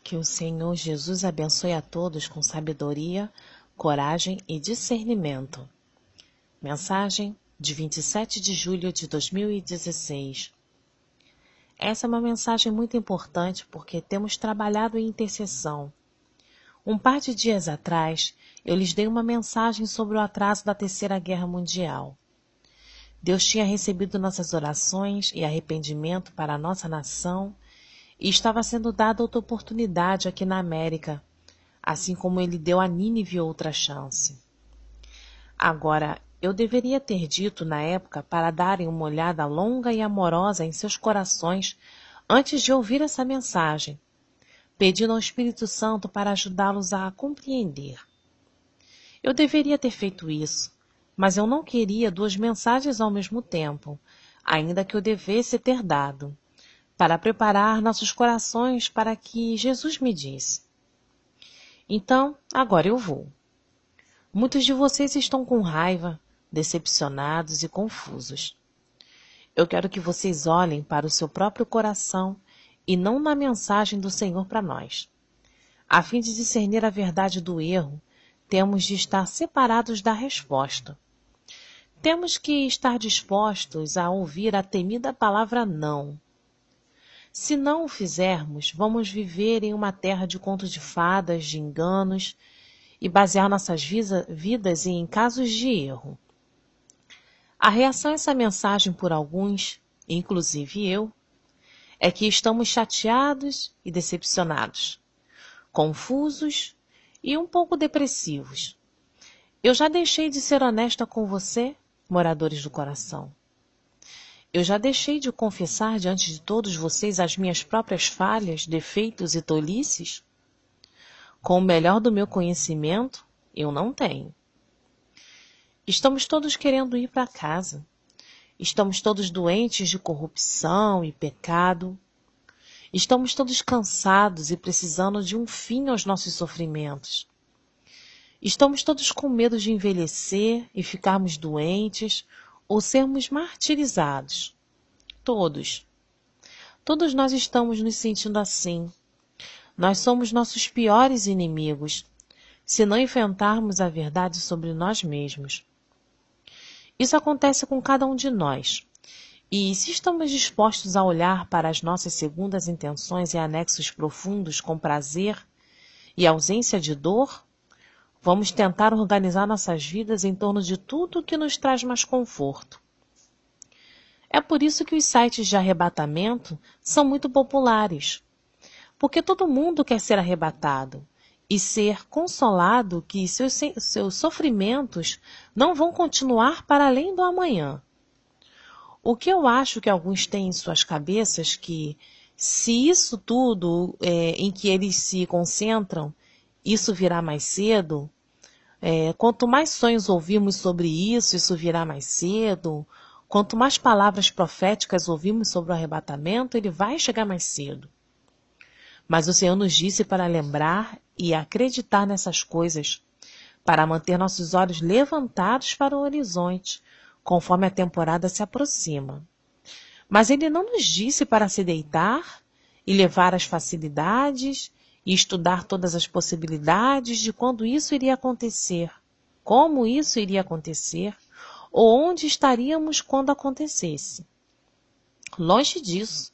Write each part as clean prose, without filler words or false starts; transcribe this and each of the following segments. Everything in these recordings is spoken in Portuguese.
Que o Senhor Jesus abençoe a todos com sabedoria, coragem e discernimento. Mensagem de 27 de julho de 2016. Essa é uma mensagem muito importante porque temos trabalhado em intercessão. Um par de dias atrás, eu lhes dei uma mensagem sobre o atraso da Terceira Guerra Mundial. Deus tinha recebido nossas orações e arrependimento para a nossa nação e estava sendo dada outra oportunidade aqui na América, assim como ele deu a Nínive outra chance. Agora, eu deveria ter dito na época para darem uma olhada longa e amorosa em seus corações antes de ouvir essa mensagem, pedindo ao Espírito Santo para ajudá-los a compreender. Eu deveria ter feito isso, mas eu não queria duas mensagens ao mesmo tempo, ainda que eu devesse ter dado, para preparar nossos corações para que Jesus me disse. Então, agora eu vou. Muitos de vocês estão com raiva, decepcionados e confusos. Eu quero que vocês olhem para o seu próprio coração e não na mensagem do Senhor para nós. A fim de discernir a verdade do erro, temos de estar separados da resposta. Temos que estar dispostos a ouvir a temida palavra não. Se não o fizermos, vamos viver em uma terra de contos de fadas, de enganos e basear nossas vidas em casos de erro. A reação a essa mensagem por alguns, inclusive eu, é que estamos chateados e decepcionados, confusos e um pouco depressivos. Eu já deixei de ser honesta com você, moradores do coração. Eu já deixei de confessar diante de todos vocês as minhas próprias falhas, defeitos e tolices? Com o melhor do meu conhecimento, eu não tenho. Estamos todos querendo ir para casa. Estamos todos doentes de corrupção e pecado. Estamos todos cansados e precisando de um fim aos nossos sofrimentos. Estamos todos com medo de envelhecer e ficarmos doentes ou sermos martirizados. Todos. Todos nós estamos nos sentindo assim. Nós somos nossos piores inimigos, se não enfrentarmos a verdade sobre nós mesmos. Isso acontece com cada um de nós. E se estamos dispostos a olhar para as nossas segundas intenções e anexos profundos com prazer e ausência de dor, vamos tentar organizar nossas vidas em torno de tudo que nos traz mais conforto. É por isso que os sites de arrebatamento são muito populares. Porque todo mundo quer ser arrebatado e ser consolado que seus sofrimentos não vão continuar para além do amanhã. O que eu acho que alguns têm em suas cabeças que, se isso tudo em que eles se concentram, isso virá mais cedo, quanto mais sonhos ouvirmos sobre isso virá mais cedo, quanto mais palavras proféticas ouvimos sobre o arrebatamento, ele vai chegar mais cedo. Mas o Senhor nos disse para lembrar e acreditar nessas coisas, para manter nossos olhos levantados para o horizonte, conforme a temporada se aproxima. Mas Ele não nos disse para se deitar e levar as facilidades e estudar todas as possibilidades de quando isso iria acontecer, como isso iria acontecer, ou onde estaríamos quando acontecesse. Longe disso.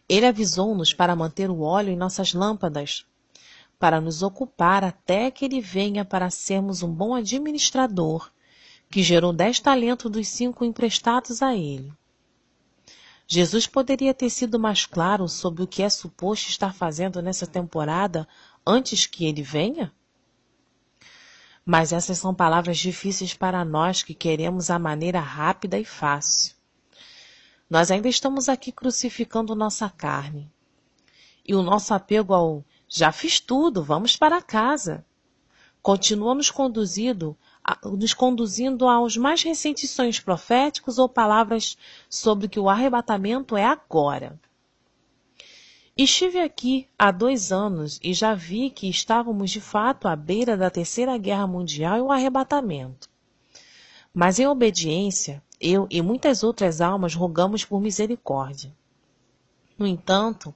Ele avisou-nos para manter o óleo em nossas lâmpadas, para nos ocupar até que ele venha para sermos um bom administrador, que gerou 10 talentos dos 5 emprestados a ele. Jesus poderia ter sido mais claro sobre o que é suposto estar fazendo nessa temporada antes que ele venha? Mas essas são palavras difíceis para nós que queremos a maneira rápida e fácil. Nós ainda estamos aqui crucificando nossa carne. E o nosso apego ao já fiz tudo, vamos para casa, continua nos conduzindo aos mais recentes sonhos proféticos ou palavras sobre que o arrebatamento é agora. Estive aqui há 2 anos e já vi que estávamos de fato à beira da Terceira Guerra Mundial e o arrebatamento. Mas em obediência, eu e muitas outras almas rogamos por misericórdia. No entanto,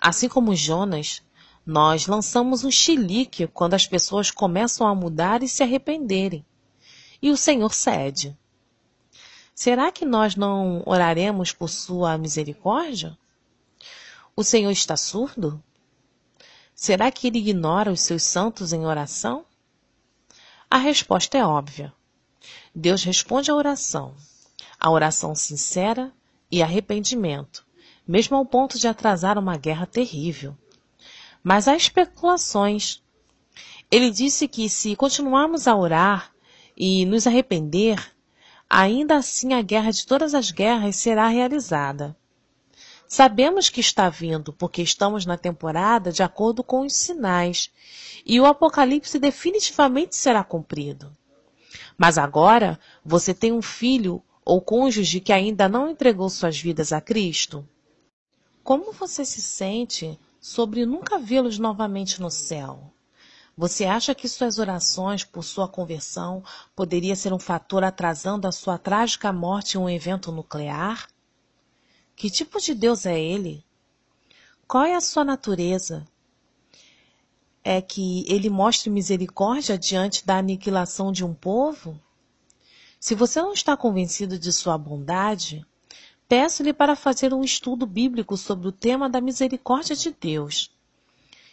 assim como Jonas, Nós lançamos um chilique quando as pessoas começam a mudar e se arrependerem. E o Senhor cede. Será que nós não oraremos por sua misericórdia? O Senhor está surdo? Será que ele ignora os seus santos em oração? A resposta é óbvia. Deus responde à oração sincera e arrependimento, mesmo ao ponto de atrasar uma guerra terrível. Mas há especulações. Ele disse que se continuarmos a orar e nos arrepender, ainda assim a guerra de todas as guerras será realizada. Sabemos que está vindo, porque estamos na temporada de acordo com os sinais, e o Apocalipse definitivamente será cumprido. Mas agora, você tem um filho ou cônjuge que ainda não entregou suas vidas a Cristo? Como você se sente sobre nunca vê-los novamente no céu? Você acha que suas orações por sua conversão poderia ser um fator atrasando a sua trágica morte em um evento nuclear? Que tipo de Deus é ele? Qual é a sua natureza? É que ele mostre misericórdia diante da aniquilação de um povo? Se você não está convencido de sua bondade, peço-lhe para fazer um estudo bíblico sobre o tema da misericórdia de Deus.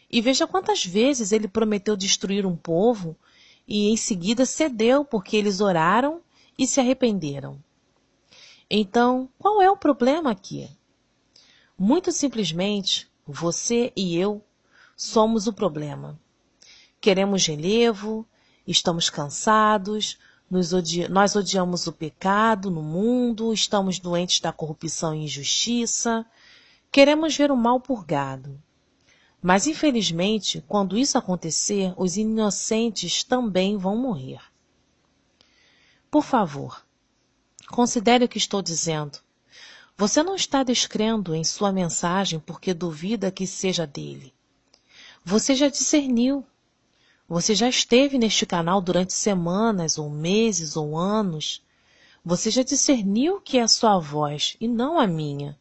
E veja quantas vezes ele prometeu destruir um povo e em seguida cedeu porque eles oraram e se arrependeram. Então, qual é o problema aqui? Muito simplesmente, você e eu somos o problema. Queremos relevo, estamos cansados, nós odiamos o pecado no mundo, estamos doentes da corrupção e injustiça, queremos ver o mal purgado. Mas, infelizmente, quando isso acontecer, os inocentes também vão morrer. Por favor, considere o que estou dizendo. Você não está descrendo em sua mensagem porque duvida que seja dele. Você já discerniu. Você já esteve neste canal durante semanas, ou meses, ou anos. Você já discerniu que é a sua voz e não a minha.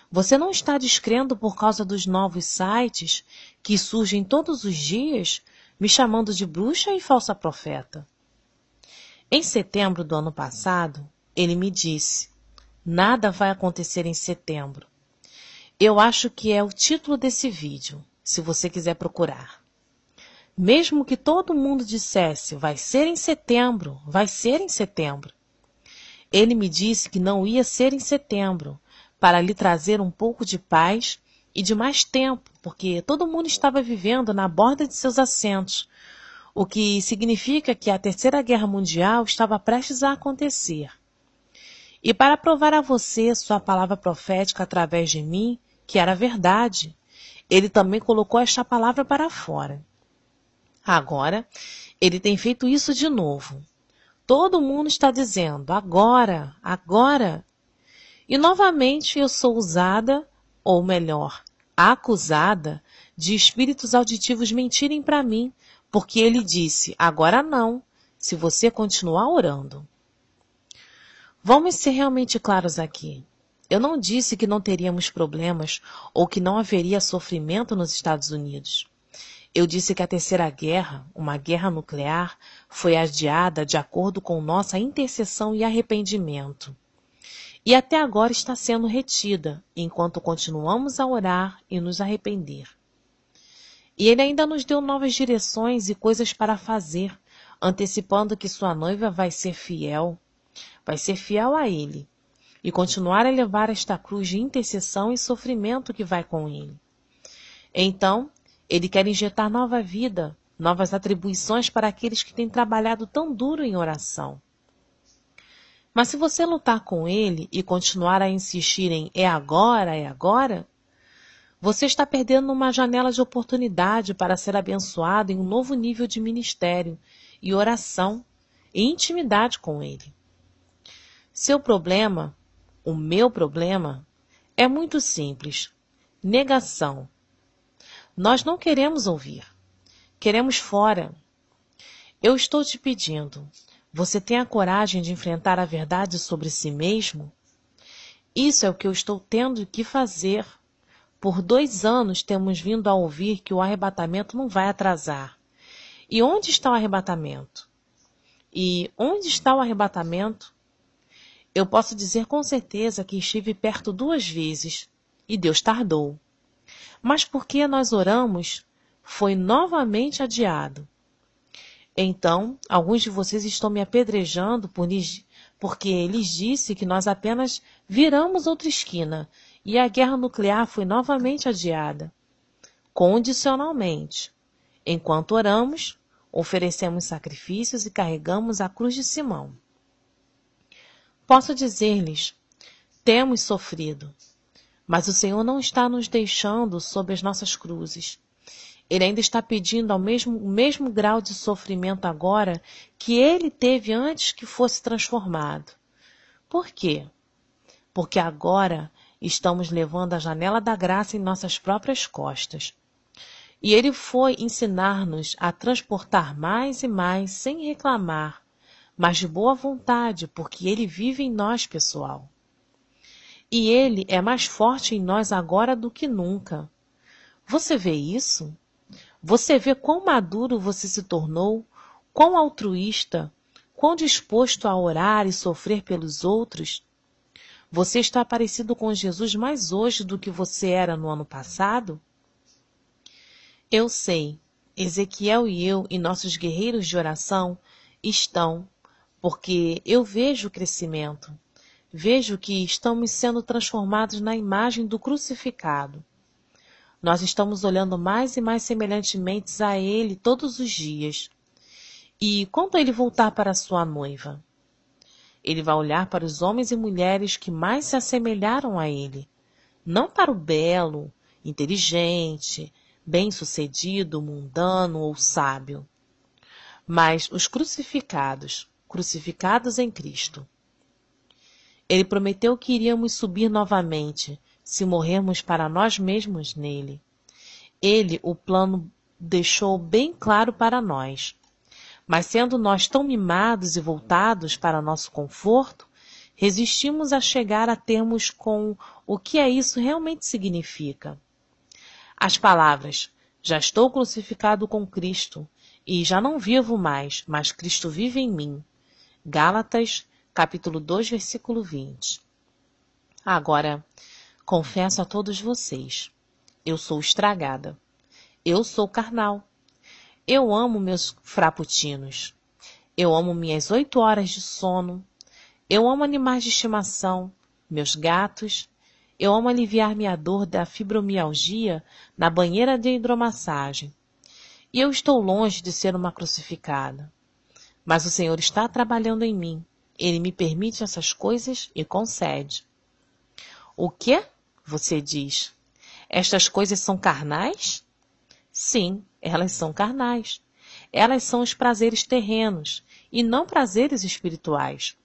Você não está descrendo por causa dos novos sites que surgem todos os dias, me chamando de bruxa e falsa profeta. Em setembro do ano passado, ele me disse: nada vai acontecer em setembro. Eu acho que é o título desse vídeo, se você quiser procurar. Mesmo que todo mundo dissesse, vai ser em setembro, vai ser em setembro. Ele me disse que não ia ser em setembro, para lhe trazer um pouco de paz e de mais tempo, porque todo mundo estava vivendo na borda de seus assentos, o que significa que a Terceira Guerra Mundial estava prestes a acontecer. E para provar a você sua palavra profética através de mim, que era verdade, ele também colocou esta palavra para fora. Agora, ele tem feito isso de novo. Todo mundo está dizendo, agora, agora. E novamente eu sou usada, ou melhor, acusada, de espíritos auditivos mentirem para mim, porque ele disse, agora não, se você continuar orando. Vamos ser realmente claros aqui. Eu não disse que não teríamos problemas ou que não haveria sofrimento nos Estados Unidos. Eu disse que a Terceira Guerra, uma guerra nuclear, foi adiada de acordo com nossa intercessão e arrependimento. E até agora está sendo retida, enquanto continuamos a orar e nos arrepender. E ele ainda nos deu novas direções e coisas para fazer, antecipando que sua noiva vai ser fiel a ele, e continuar a levar esta cruz de intercessão e sofrimento que vai com ele. Então, ele quer injetar nova vida, novas atribuições para aqueles que têm trabalhado tão duro em oração. Mas se você lutar com ele e continuar a insistir em é agora, você está perdendo uma janela de oportunidade para ser abençoado em um novo nível de ministério e oração e intimidade com ele. Seu problema, o meu problema, é muito simples. Negação. Nós não queremos ouvir. Queremos fora. Eu estou te pedindo. Você tem a coragem de enfrentar a verdade sobre si mesmo? Isso é o que eu estou tendo que fazer. Por 2 anos temos vindo a ouvir que o arrebatamento não vai atrasar. E onde está o arrebatamento? E onde está o arrebatamento? Eu posso dizer com certeza que estive perto 2 vezes, e Deus tardou. Mas porque nós oramos, foi novamente adiado. Então, alguns de vocês estão me apedrejando porque lhes disse que nós apenas viramos outra esquina e a guerra nuclear foi novamente adiada. Condicionalmente. Enquanto oramos, oferecemos sacrifícios e carregamos a cruz de Simão. Posso dizer-lhes, temos sofrido, mas o Senhor não está nos deixando sob as nossas cruzes. Ele ainda está pedindo o mesmo grau de sofrimento agora que ele teve antes que fosse transformado. Por quê? Porque agora estamos levando a janela da graça em nossas próprias costas. E ele foi ensinar-nos a transportar mais e mais sem reclamar, mas de boa vontade, porque ele vive em nós, pessoal. E ele é mais forte em nós agora do que nunca. Você vê isso? Você vê quão maduro você se tornou, quão altruísta, quão disposto a orar e sofrer pelos outros? Você está parecido com Jesus mais hoje do que você era no ano passado? Eu sei, Ezequiel e eu e nossos guerreiros de oração estão, porque eu vejo o crescimento. Vejo que estamos sendo transformados na imagem do crucificado. Nós estamos olhando mais e mais semelhantemente a ele todos os dias. E quando ele voltar para a sua noiva? Ele vai olhar para os homens e mulheres que mais se assemelharam a ele, não para o belo, inteligente, bem-sucedido, mundano ou sábio, mas os crucificados em Cristo. Ele prometeu que iríamos subir novamente, se morrermos para nós mesmos nele. Ele, o plano, deixou bem claro para nós. Mas sendo nós tão mimados e voltados para nosso conforto, resistimos a chegar a termos com o que isso realmente significa. As palavras, já estou crucificado com Cristo, e já não vivo mais, mas Cristo vive em mim. Gálatas, capítulo 2, versículo 20. Agora, confesso a todos vocês, eu sou estragada. Eu sou carnal. Eu amo meus fraputinos. Eu amo minhas 8 horas de sono. Eu amo animais de estimação, meus gatos. Eu amo aliviar minha dor da fibromialgia na banheira de hidromassagem. E eu estou longe de ser uma crucificada. Mas o Senhor está trabalhando em mim. Ele me permite essas coisas e concede. O quê? Você diz. Estas coisas são carnais? Sim, elas são carnais. Elas são os prazeres terrenos e não prazeres espirituais.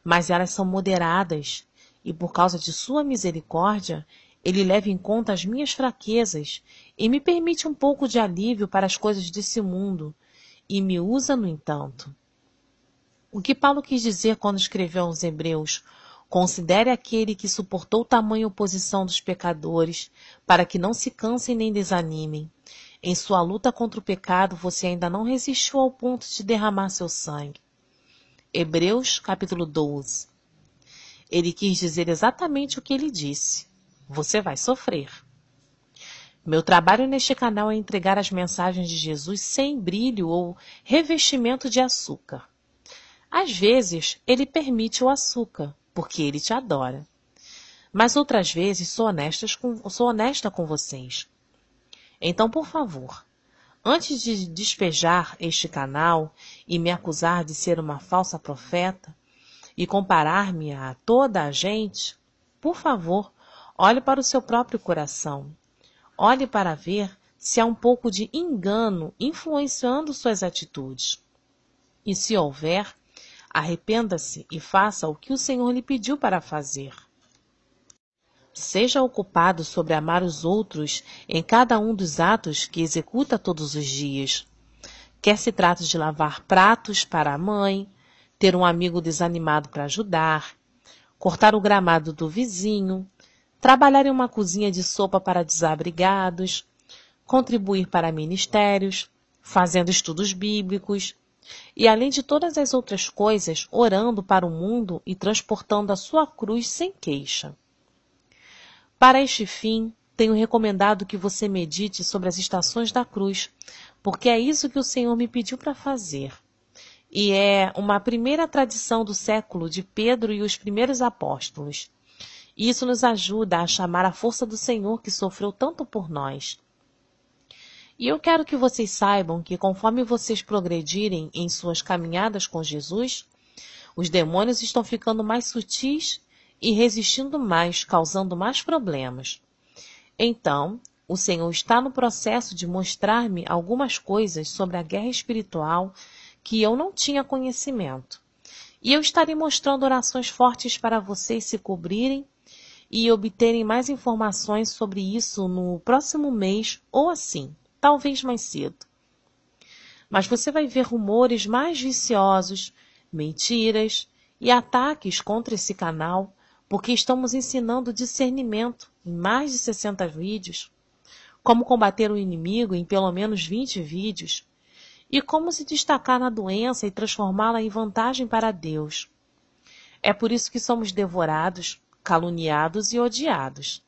Mas elas são moderadas e por causa de sua misericórdia, ele leva em conta as minhas fraquezas e me permite um pouco de alívio para as coisas desse mundo e me usa, no entanto. O que Paulo quis dizer quando escreveu aos Hebreus: considere aquele que suportou tamanha oposição dos pecadores, para que não se cansem nem desanimem. Em sua luta contra o pecado, você ainda não resistiu ao ponto de derramar seu sangue. Hebreus, capítulo 12. Ele quis dizer exatamente o que ele disse. Você vai sofrer. Meu trabalho neste canal é entregar as mensagens de Jesus sem brilho ou revestimento de açúcar. Às vezes, ele permite o açúcar, porque ele te adora. Mas outras vezes sou honesta com vocês. Então, por favor, antes de despejar este canal e me acusar de ser uma falsa profeta e comparar-me a toda a gente, por favor, olhe para o seu próprio coração. Olhe para ver se há um pouco de engano influenciando suas atitudes. E se houver, arrependa-se e faça o que o Senhor lhe pediu para fazer. Seja ocupado sobre amar os outros em cada um dos atos que executa todos os dias. Quer se trate de lavar pratos para a mãe, ter um amigo desanimado para ajudar, cortar o gramado do vizinho, trabalhar em uma cozinha de sopa para desabrigados, contribuir para ministérios, fazendo estudos bíblicos, e além de todas as outras coisas, orando para o mundo e transportando a sua cruz sem queixa. Para este fim, tenho recomendado que você medite sobre as estações da cruz, porque é isso que o Senhor me pediu para fazer. E é uma primeira tradição do século de Pedro e os primeiros apóstolos. E isso nos ajuda a chamar a força do Senhor que sofreu tanto por nós. E eu quero que vocês saibam que conforme vocês progredirem em suas caminhadas com Jesus, os demônios estão ficando mais sutis e resistindo mais, causando mais problemas. Então, o Senhor está no processo de mostrar-me algumas coisas sobre a guerra espiritual que eu não tinha conhecimento. E eu estarei mostrando orações fortes para vocês se cobrirem e obterem mais informações sobre isso no próximo mês ou assim, talvez mais cedo. Mas você vai ver rumores mais viciosos, mentiras e ataques contra esse canal, porque estamos ensinando discernimento em mais de 60 vídeos, como combater o inimigo em pelo menos 20 vídeos, e como se destacar na doença e transformá-la em vantagem para Deus. É por isso que somos devorados, caluniados e odiados.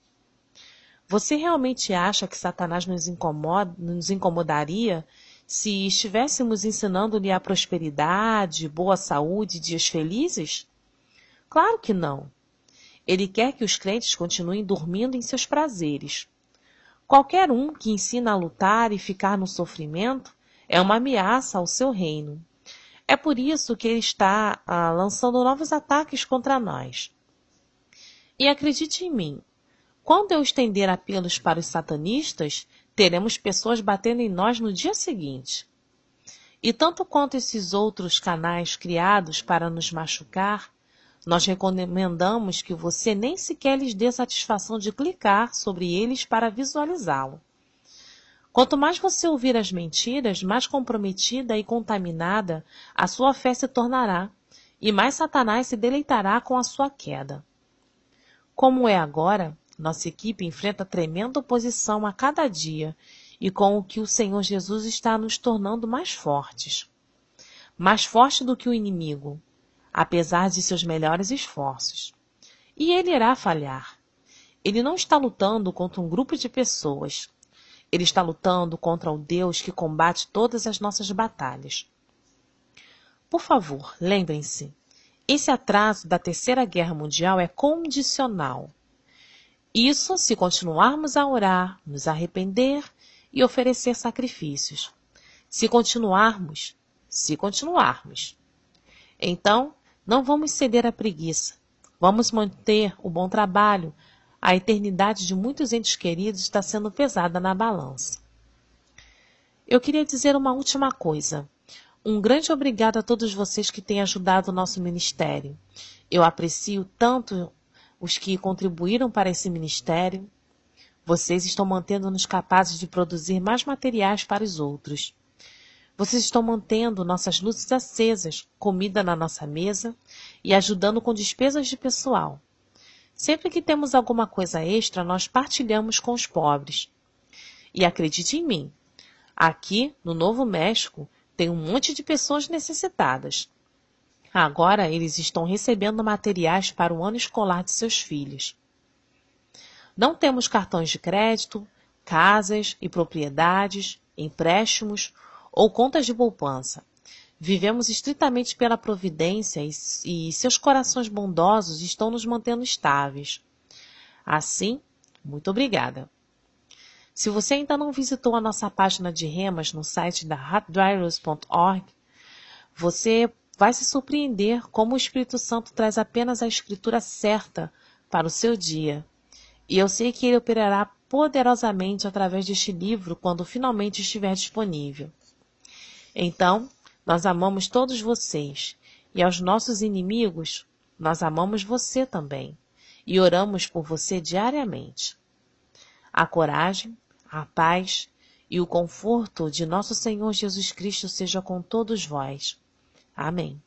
Você realmente acha que Satanás nos incomodaria se estivéssemos ensinando-lhe a prosperidade, boa saúde e dias felizes? Claro que não. Ele quer que os crentes continuem dormindo em seus prazeres. Qualquer um que ensina a lutar e ficar no sofrimento é uma ameaça ao seu reino. É por isso que ele está lançando novos ataques contra nós. E acredite em mim, quando eu estender apelos para os satanistas, teremos pessoas batendo em nós no dia seguinte. E tanto quanto esses outros canais criados para nos machucar, nós recomendamos que você nem sequer lhes dê satisfação de clicar sobre eles para visualizá-lo. Quanto mais você ouvir as mentiras, mais comprometida e contaminada a sua fé se tornará, e mais Satanás se deleitará com a sua queda. Como é agora, nossa equipe enfrenta tremenda oposição a cada dia, e com o que o Senhor Jesus está nos tornando mais fortes. Mais forte do que o inimigo, apesar de seus melhores esforços. E ele irá falhar. Ele não está lutando contra um grupo de pessoas. Ele está lutando contra o Deus que combate todas as nossas batalhas. Por favor, lembrem-se, esse atraso da Terceira Guerra Mundial é condicional. Isso se continuarmos a orar, nos arrepender e oferecer sacrifícios. Se continuarmos. Então, não vamos ceder à preguiça. Vamos manter o bom trabalho. A eternidade de muitos entes queridos está sendo pesada na balança. Eu queria dizer uma última coisa. Um grande obrigado a todos vocês que têm ajudado o nosso ministério. Eu aprecio tanto os que contribuíram para esse ministério. Vocês estão mantendo-nos capazes de produzir mais materiais para os outros. Vocês estão mantendo nossas luzes acesas, comida na nossa mesa e ajudando com despesas de pessoal. Sempre que temos alguma coisa extra, nós partilhamos com os pobres. E acredite em mim, aqui no Novo México tem um monte de pessoas necessitadas. Agora eles estão recebendo materiais para o ano escolar de seus filhos. Não temos cartões de crédito, casas e propriedades, empréstimos ou contas de poupança. Vivemos estritamente pela providência e seus corações bondosos estão nos mantendo estáveis. Assim, muito obrigada. Se você ainda não visitou a nossa página de remas no site da hotdryers.org, você vai se surpreender como o Espírito Santo traz apenas a escritura certa para o seu dia. E eu sei que ele operará poderosamente através deste livro quando finalmente estiver disponível. Então, nós amamos todos vocês, e aos nossos inimigos, nós amamos você também, e oramos por você diariamente. A coragem, a paz e o conforto de nosso Senhor Jesus Cristo seja com todos vós. Amém.